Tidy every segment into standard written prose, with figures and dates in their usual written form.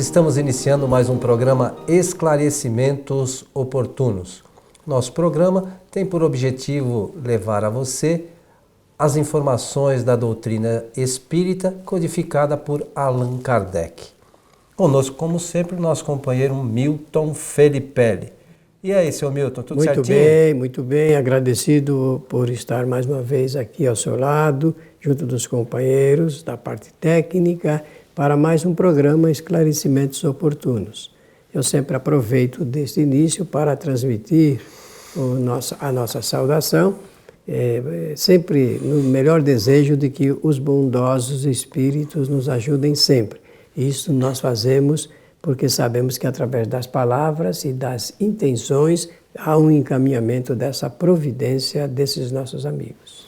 Estamos iniciando mais um programa Esclarecimentos Oportunos. Nosso programa tem por objetivo levar a você as informações da doutrina espírita codificada por Allan Kardec. Conosco, como sempre, o nosso companheiro Milton Felipelli. E aí, seu Milton, tudo certinho? Muito bem. Agradecido por estar mais uma vez aqui ao seu lado, junto dos companheiros da parte técnica, para mais um programa Esclarecimentos Oportunos. Eu sempre aproveito deste início para transmitir a nossa saudação, sempre no melhor desejo de que os bondosos espíritos nos ajudem sempre. Isso nós fazemos porque sabemos que através das palavras e das intenções há um encaminhamento dessa providência desses nossos amigos.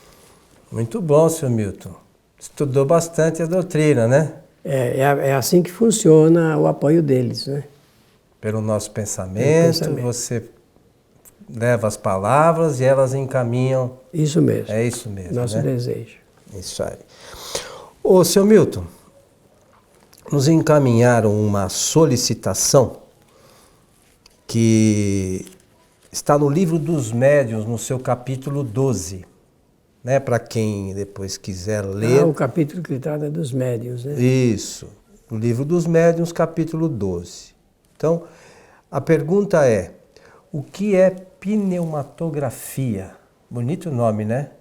Muito bom, seu Milton. Estudou bastante a doutrina, né? É assim que funciona o apoio deles, né? Pelo nosso pensamento, você leva as palavras e elas encaminham. Isso mesmo. É isso mesmo, nosso desejo. Isso aí. Ô, seu Milton, nos encaminharam uma solicitação que está no Livro dos Médiuns, no seu capítulo 12. Né, para quem depois quiser ler. O capítulo que trata dos médiuns, né? Isso, o Livro dos Médiuns, capítulo 12. Então, a pergunta é, o que é pneumatografia? Bonito nome, né?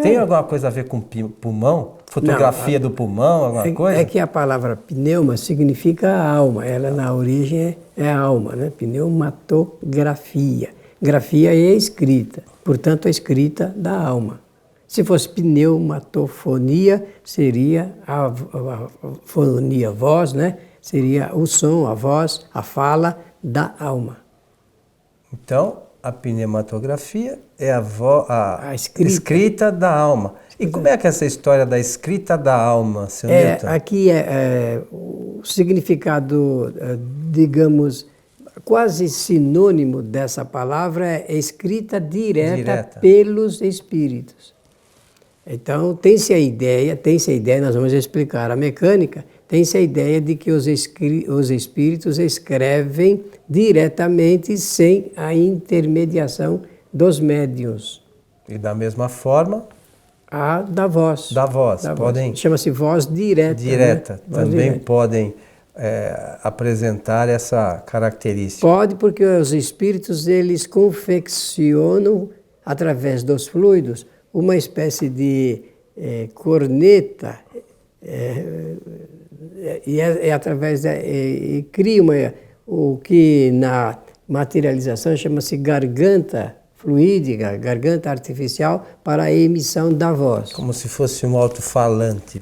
Tem alguma coisa a ver com pulmão? Fotografia do pulmão, alguma coisa? É que a palavra pneuma significa alma, ela na origem é alma, né? Pneumatografia. Grafia é escrita, portanto a escrita da alma. Se fosse pneumatofonia, seria a fonia, voz, né? Seria o som, a voz, a fala da alma. Então, a pneumatografia é a escrita da alma. E como é que é essa história da escrita da alma, seu Milton? Aqui o significado, digamos, quase sinônimo dessa palavra é escrita direta pelos espíritos. Então, tem-se a ideia, nós vamos explicar a mecânica, tem-se a ideia de que os espíritos escrevem diretamente sem a intermediação dos médiuns. E da mesma forma? A da voz. Podem. Chama-se voz direta. Direta. Né? Também podem apresentar essa característica. Pode, porque os espíritos eles confeccionam através dos fluidos uma espécie de corneta e através e cria o que na materialização chama-se garganta fluídica, garganta artificial para a emissão da voz. Como se fosse um alto-falante.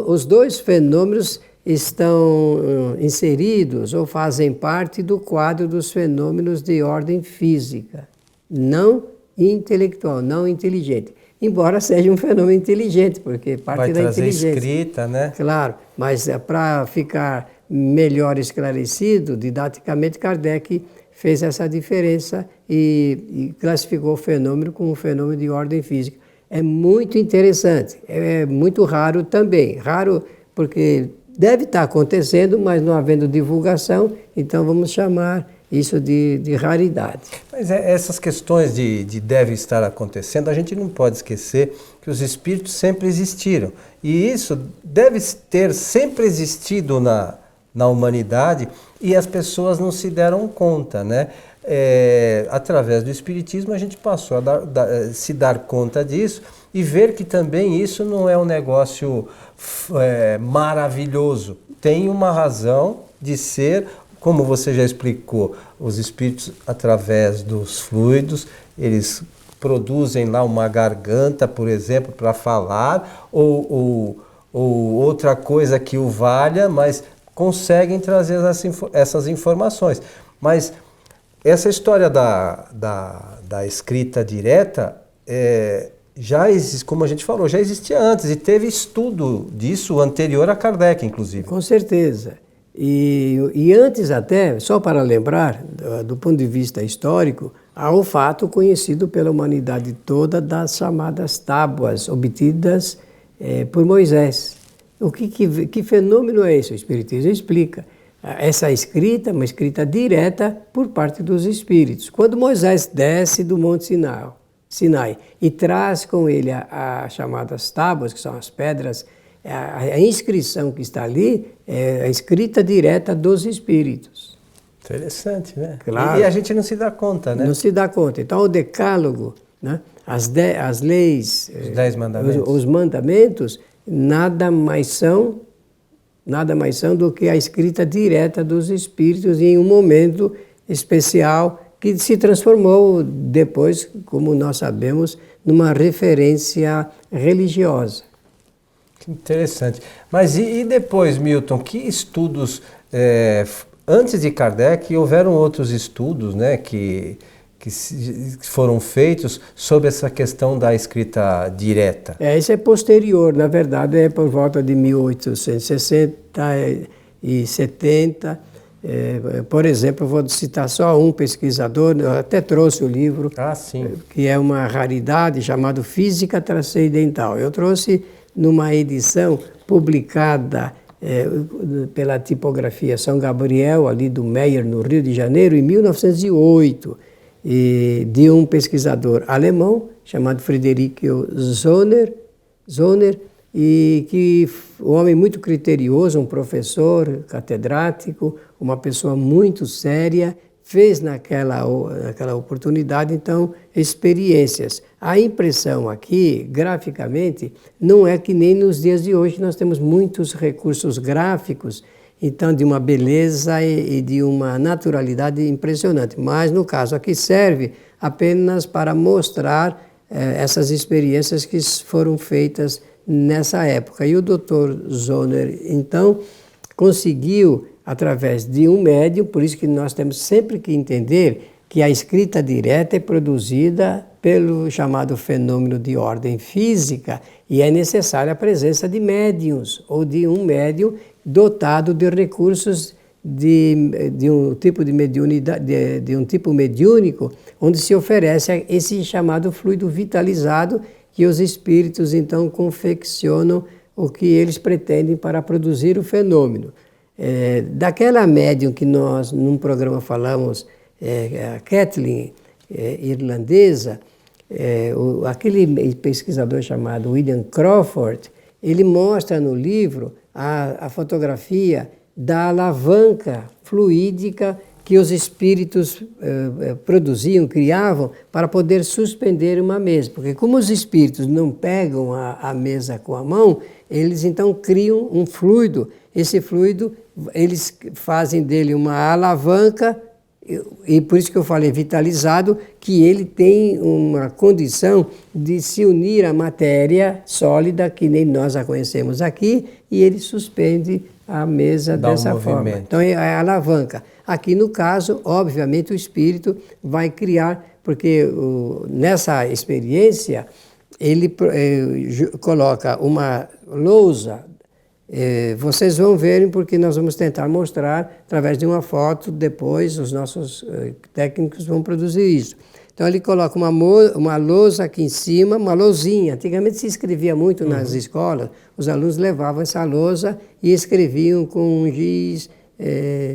Os dois fenômenos estão inseridos ou fazem parte do quadro dos fenômenos de ordem física, não intelectual, não inteligente. Embora seja um fenômeno inteligente, porque parte da inteligência. Vai trazer escrita, né? Claro, mas para ficar melhor esclarecido, didaticamente, Kardec fez essa diferença e classificou o fenômeno como um fenômeno de ordem física. É muito interessante, é muito raro também. Raro porque deve estar acontecendo, mas não havendo divulgação, então vamos chamar isso de raridade. Mas essas questões de deve estar acontecendo, a gente não pode esquecer que os espíritos sempre existiram. E isso deve ter sempre existido na humanidade e as pessoas não se deram conta, né? Através do espiritismo a gente passou a se dar conta disso e ver que também isso não é um negócio maravilhoso. Tem uma razão de ser. Como você já explicou, os espíritos, através dos fluidos, eles produzem lá uma garganta, por exemplo, para falar, ou outra coisa que o valha, mas conseguem trazer essas informações. Mas essa história da escrita direta, já existe, como a gente falou, já existia antes, e teve estudo disso anterior a Kardec, inclusive. Com certeza. E antes até, só para lembrar, do ponto de vista histórico, há um fato conhecido pela humanidade toda das chamadas tábuas obtidas por Moisés. Que fenômeno é esse? O Espiritismo explica. essa escrita, uma escrita direta por parte dos espíritos. Quando Moisés desce do Monte Sinai e traz com ele as chamadas tábuas, que são as pedras, a inscrição que está ali é a escrita direta dos espíritos. Interessante, né? Claro. E a gente não se dá conta, né? Não se dá conta. Então, o decálogo, né? As leis, Os 10 mandamentos. os mandamentos, nada mais são do que a escrita direta dos espíritos em um momento especial que se transformou depois, como nós sabemos, numa referência religiosa. Que interessante. Mas e depois, Milton, que estudos, antes de Kardec, houveram outros estudos, né, que foram feitos sobre essa questão da escrita direta? Isso é posterior, na verdade, é por volta de 1860 e 70. Por exemplo, vou citar só um pesquisador, eu até trouxe o livro, que é uma raridade, chamado Física Transcendental. Eu trouxe numa edição publicada pela tipografia São Gabriel, ali do Meyer, no Rio de Janeiro, em 1908, de um pesquisador alemão chamado Friedrich Zoner, e que um homem muito criterioso, um professor catedrático, uma pessoa muito séria, fez naquela oportunidade, então, experiências. A impressão aqui, graficamente, não é que nem nos dias de hoje, nós temos muitos recursos gráficos, então, de uma beleza e de uma naturalidade impressionante. Mas, no caso aqui, serve apenas para mostrar essas experiências que foram feitas nessa época. E o Dr. Zoner, então, conseguiu, através de um médium, por isso que nós temos sempre que entender que a escrita direta é produzida pelo chamado fenômeno de ordem física e é necessária a presença de médiums ou de um médium dotado de recursos de um tipo de mediunidade, de um tipo mediúnico, onde se oferece esse chamado fluido vitalizado que os espíritos então confeccionam o que eles pretendem para produzir o fenômeno. Daquela médium que nós, num programa, falamos, a Kathleen, irlandesa, aquele pesquisador chamado William Crawford, ele mostra no livro a fotografia da alavanca fluídica que os espíritos produziam, criavam, para poder suspender uma mesa. Porque como os espíritos não pegam a mesa com a mão, eles então criam um fluido. Esse fluido, eles fazem dele uma alavanca, e por isso que eu falei vitalizado, que ele tem uma condição de se unir à matéria sólida, que nem nós a conhecemos aqui, e ele suspende a mesa dessa forma. Então é a alavanca. Aqui no caso, obviamente, o espírito vai criar, porque nessa experiência ele coloca uma lousa. Vocês vão verem, porque nós vamos tentar mostrar através de uma foto, depois os nossos técnicos vão produzir isso. Então ele coloca uma lousa aqui em cima, uma lousinha. Antigamente se escrevia muito nas escolas, os alunos levavam essa lousa e escreviam com um giz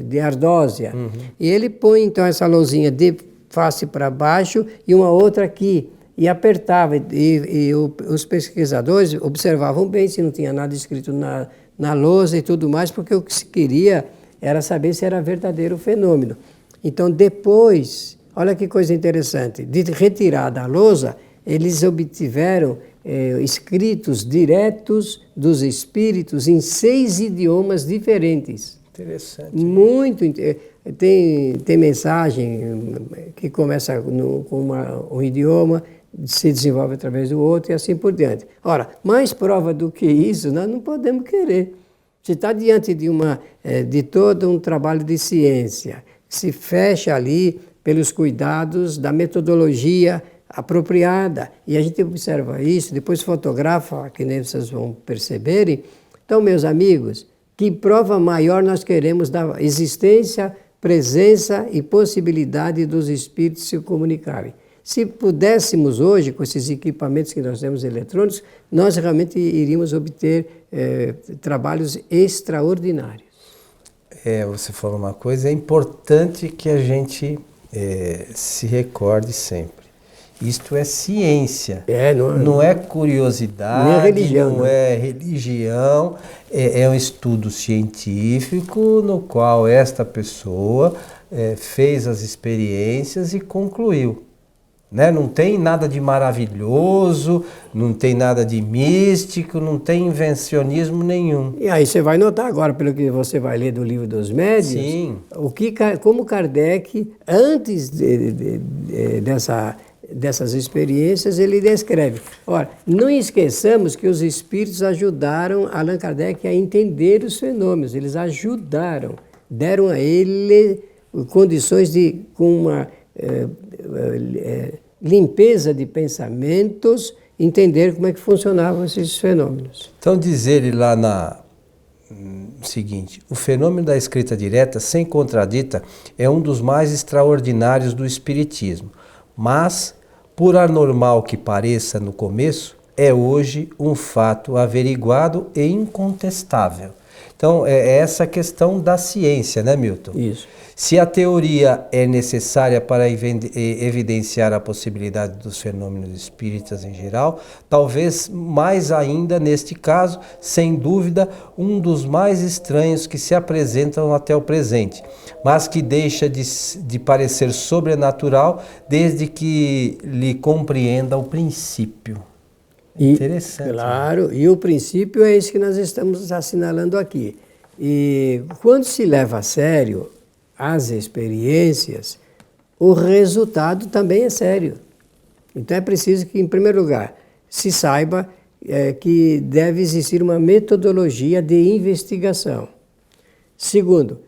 de ardósia. E ele põe então essa lousinha de face para baixo e uma outra aqui. E apertava, e os pesquisadores observavam bem se não tinha nada escrito na lousa e tudo mais, porque o que se queria era saber se era verdadeiro o fenômeno. Então, depois, olha que coisa interessante, de retirar da lousa, eles obtiveram escritos diretos dos espíritos em 6 idiomas diferentes. Interessante. Muito interessante. Tem mensagem que começa com um idioma, se desenvolve através do outro e assim por diante. Ora, mais prova do que isso, nós não podemos querer. Se está diante de todo um trabalho de ciência, que se fecha ali pelos cuidados da metodologia apropriada, e a gente observa isso, depois fotografa, que nem vocês vão perceberem. Então, meus amigos, que prova maior nós queremos da existência, presença e possibilidade dos espíritos se comunicarem? Se pudéssemos hoje, com esses equipamentos que nós temos eletrônicos, nós realmente iríamos obter trabalhos extraordinários. Você falou uma coisa, é importante que a gente se recorde sempre. Isto é ciência, não é curiosidade, nem religião, não é religião, é um estudo científico no qual esta pessoa fez as experiências e concluiu. Né? Não tem nada de maravilhoso, não tem nada de místico, não tem invencionismo nenhum. E aí você vai notar agora, pelo que você vai ler do Livro dos Médiuns, Sim. Como Kardec, antes dessas experiências, ele descreve. Ora, não esqueçamos que os espíritos ajudaram Allan Kardec a entender os fenômenos, eles ajudaram, deram a ele condições de, com uma limpeza de pensamentos, entender como é que funcionavam esses fenômenos. Então diz ele lá o seguinte: o fenômeno da escrita direta, sem contradita, é um dos mais extraordinários do espiritismo, mas, por anormal que pareça no começo, é hoje um fato averiguado e incontestável. Então, é essa questão da ciência, né, Milton? Isso. Se a teoria é necessária para evidenciar a possibilidade dos fenômenos espíritas em geral, talvez mais ainda neste caso, sem dúvida, um dos mais estranhos que se apresentam até o presente, mas que deixa de parecer sobrenatural desde que lhe compreenda o princípio. Interessante. Claro, né? E o princípio é isso que nós estamos assinalando aqui. E quando se leva a sério as experiências, o resultado também é sério. Então é preciso que, em primeiro lugar, se saiba que deve existir uma metodologia de investigação. Segundo,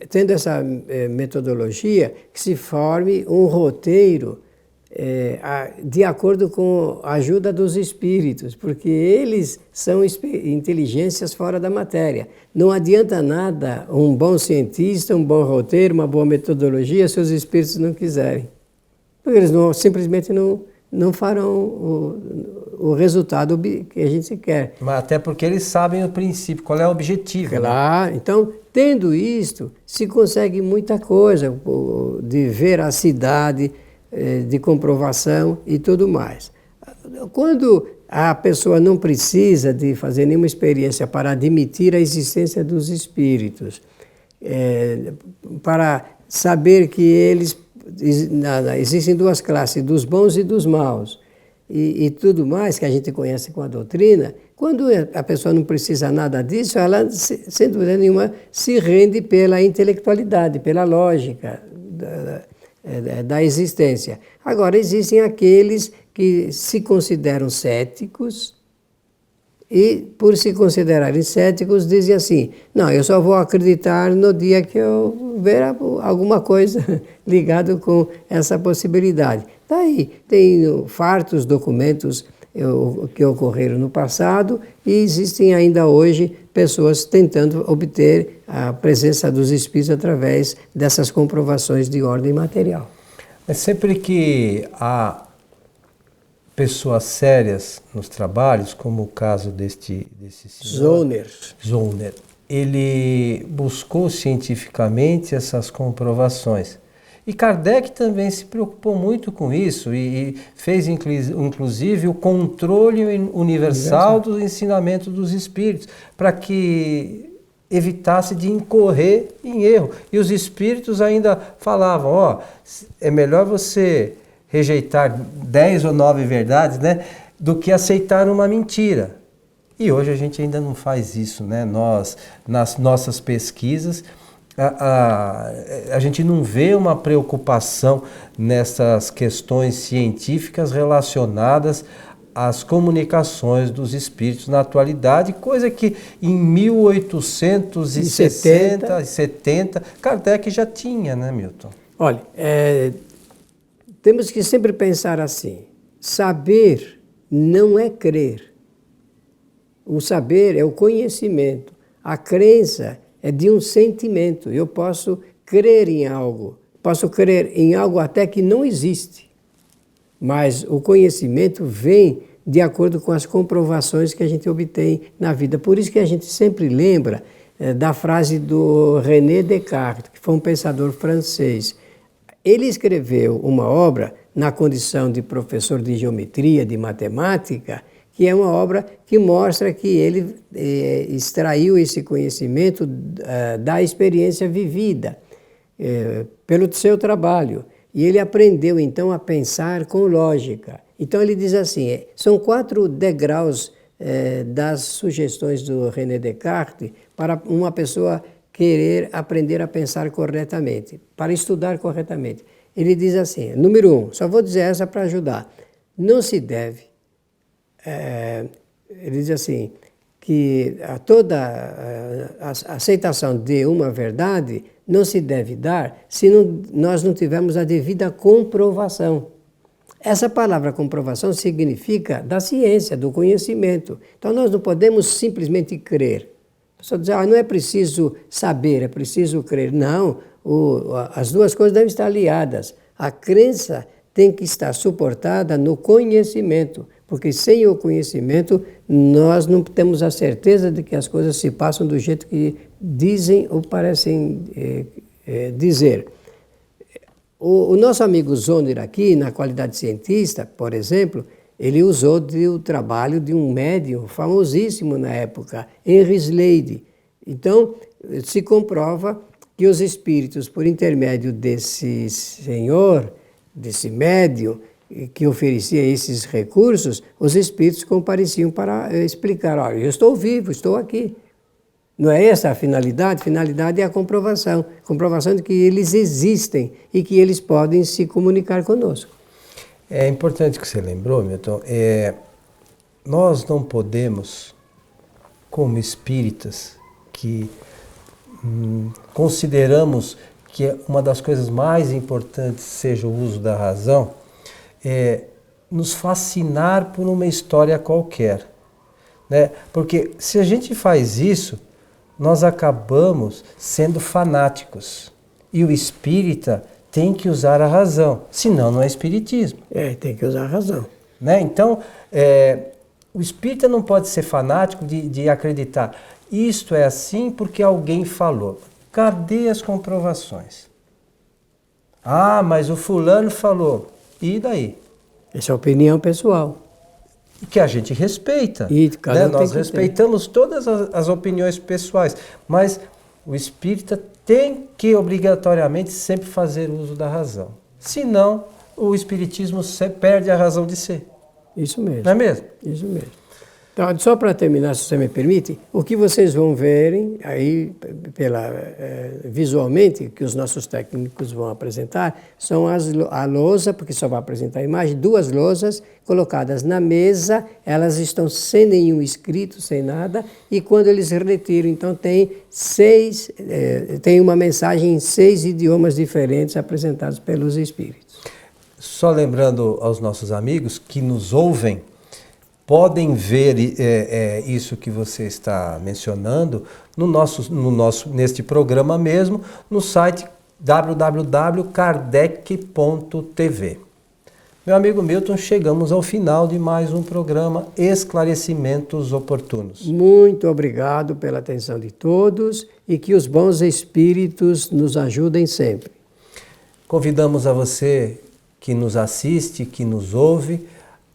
tendo essa metodologia, que se forme um roteiro de acordo com a ajuda dos espíritos, porque eles são inteligências fora da matéria. Não adianta nada um bom cientista, um bom roteiro, uma boa metodologia, se os espíritos não quiserem. Porque eles simplesmente não farão o resultado que a gente quer. Mas até porque eles sabem o princípio, qual é o objetivo. Claro, né? Então, tendo isto, se consegue muita coisa de veracidade, de comprovação e tudo mais. Quando a pessoa não precisa de fazer nenhuma experiência para admitir a existência dos espíritos, para saber que eles existem duas classes, dos bons e dos maus, e tudo mais que a gente conhece com a doutrina, quando a pessoa não precisa nada disso, ela, sem dúvida nenhuma, se rende pela intelectualidade, pela lógica da existência. Agora, existem aqueles que se consideram céticos e, por se considerarem céticos, dizem assim: não, eu só vou acreditar no dia que eu ver alguma coisa ligada com essa possibilidade. Daí, tem fartos documentos que ocorreram no passado e existem ainda hoje pessoas tentando obter a presença dos espíritos através dessas comprovações de ordem material. Mas sempre que há pessoas sérias nos trabalhos, como o caso desse senhor, Zollner, ele buscou cientificamente essas comprovações. E Kardec também se preocupou muito com isso e fez inclusive o controle universal do ensinamento dos espíritos, para que evitasse de incorrer em erro. E os espíritos ainda falavam: é melhor você rejeitar 10 ou 9 verdades, né, do que aceitar uma mentira. E hoje a gente ainda não faz isso, né? Nós, nas nossas pesquisas, a gente não vê uma preocupação nessas questões científicas relacionadas às comunicações dos espíritos na atualidade, coisa que em 1860 e 70 Kardec já tinha, né, Milton? Olha, temos que sempre pensar assim: saber não é crer. O saber é o conhecimento. A crença é de um sentimento. Eu posso crer em algo até que não existe, mas o conhecimento vem de acordo com as comprovações que a gente obtém na vida. Por isso que a gente sempre lembra da frase do René Descartes, que foi um pensador francês. Ele escreveu uma obra na condição de professor de geometria, de matemática, que é uma obra que mostra que ele extraiu esse conhecimento da experiência vivida pelo seu trabalho. E ele aprendeu, então, a pensar com lógica. Então, ele diz assim, são 4 degraus das sugestões do René Descartes para uma pessoa querer aprender a pensar corretamente, para estudar corretamente. Ele diz assim, número 1, só vou dizer essa para ajudar, não se deve, ele diz assim, que toda a aceitação de uma verdade não se deve dar se nós não tivermos a devida comprovação. Essa palavra comprovação significa da ciência, do conhecimento. Então nós não podemos simplesmente crer. A pessoa diz, não é preciso saber, é preciso crer. Não, as duas coisas devem estar aliadas. A crença tem que estar suportada no conhecimento, porque sem o conhecimento nós não temos a certeza de que as coisas se passam do jeito que dizem ou parecem dizer. O nosso amigo Zonner aqui, na qualidade de cientista, por exemplo, ele usou do trabalho de um médium famosíssimo na época, Henry Slade. Então, se comprova que os espíritos, por intermédio desse senhor, desse médium, que oferecia esses recursos, os espíritos compareciam para explicar, olha, eu estou vivo, estou aqui. Não é essa a finalidade? A finalidade é a comprovação de que eles existem e que eles podem se comunicar conosco. É importante que você lembrou, Milton, nós não podemos, como espíritas, que consideramos que uma das coisas mais importantes seja o uso da razão, nos fascinar por uma história qualquer, né? Porque se a gente faz isso, nós acabamos sendo fanáticos. E o espírita tem que usar a razão, senão não é espiritismo. Tem que usar a razão. Né? Então, o espírita não pode ser fanático de acreditar. Isto é assim porque alguém falou. Cadê as comprovações? Ah, mas o fulano falou. E daí? Essa é a opinião pessoal. Que a gente respeita. E cada um Nós respeitamos todas as opiniões pessoais, mas o espírita tem que obrigatoriamente sempre fazer uso da razão. Senão, o espiritismo perde a razão de ser. Isso mesmo. Não é mesmo? Isso mesmo. Então, só para terminar, se você me permite, o que vocês vão verem aí visualmente, que os nossos técnicos vão apresentar, são a lousa, porque só vai apresentar a imagem, 2 lousas colocadas na mesa, elas estão sem nenhum escrito, sem nada, e quando eles retiram, então tem uma mensagem em 6 idiomas diferentes apresentados pelos espíritos. Só lembrando aos nossos amigos que nos ouvem, podem ver isso que você está mencionando neste programa mesmo, no site www.kardec.tv. Meu amigo Milton, chegamos ao final de mais um programa Esclarecimentos Oportunos. Muito obrigado pela atenção de todos e que os bons espíritos nos ajudem sempre. Convidamos a você que nos assiste, que nos ouve,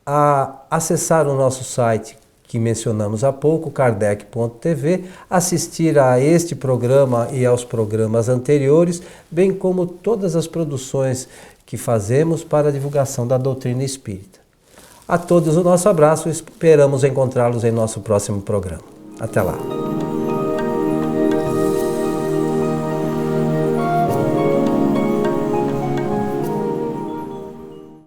a acessar o nosso site que mencionamos há pouco, kardec.tv, assistir a este programa e aos programas anteriores, bem como todas as produções que fazemos para a divulgação da doutrina espírita. A todos o nosso abraço, esperamos encontrá-los em nosso próximo programa. Até lá!